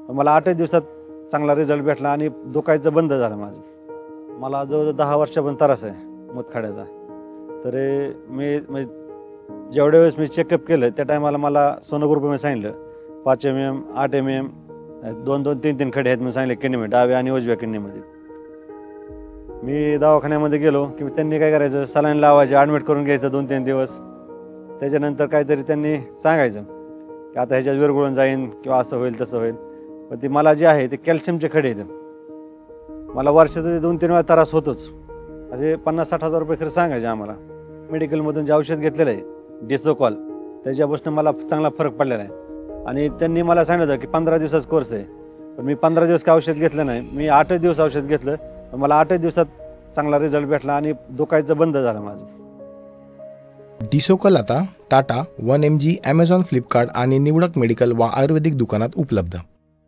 मला 8 दिवसात चांगला रिझल्ट भेटला आणि दुखायचं बंद झालं माझं. मला जवळजवळ 10 वर्षापर्यंत त्रास आहे मूतखड्याचा. तरी मी म्हणजे जेवढ्या वेळेस मी चेकअप केलं त्या टायमाला मला सोनोग्राफीमध्ये सांगितलं 5 mm, 8 mm, 2-2, 3-3 खडे आहेत म्हणून सांगितले किडनीमध्ये, डाव्या आणि उजव्या किडनीमध्ये. मी दवाखान्यामध्ये गेलो की त्यांनी काय करायचं, सलाईन लावायचे, ॲडमिट करून घ्यायचं 2-3 दिवस. त्याच्यानंतर काहीतरी त्यांनी सांगायचं की आता ह्याच्यात विरघळून जाईन किंवा असं होईल तसं होईल. पण ती मला जे आहे ते कॅल्शियमचे खडे आहेत. मला वर्षाचा 2-3 वेळा त्रास होतोच. म्हणजे 50-60 हजार रुपये खरं सांगायचे आम्हाला. मेडिकलमधून जे औषध घेतलेलं आहे डिसोकॉल, त्याच्यापासून मला चांगला फरक पडलेला आहे. आणि त्यांनी मला सांगितलं होतं की 15 दिवसाचा कोर्स आहे. पण मी 15 दिवस काय औषध घेतलं नाही, मी 8 दिवस औषध घेतलं. पण मला 8 दिवसात चांगला रिझल्ट भेटला आणि दुखायचं बंद झालं माझं. डिसोकॉल आता टाटा, 1mg, ॲमेझॉन, फ्लिपकार्ट आणि निवडक मेडिकल व आयुर्वेदिक दुकानात उपलब्ध.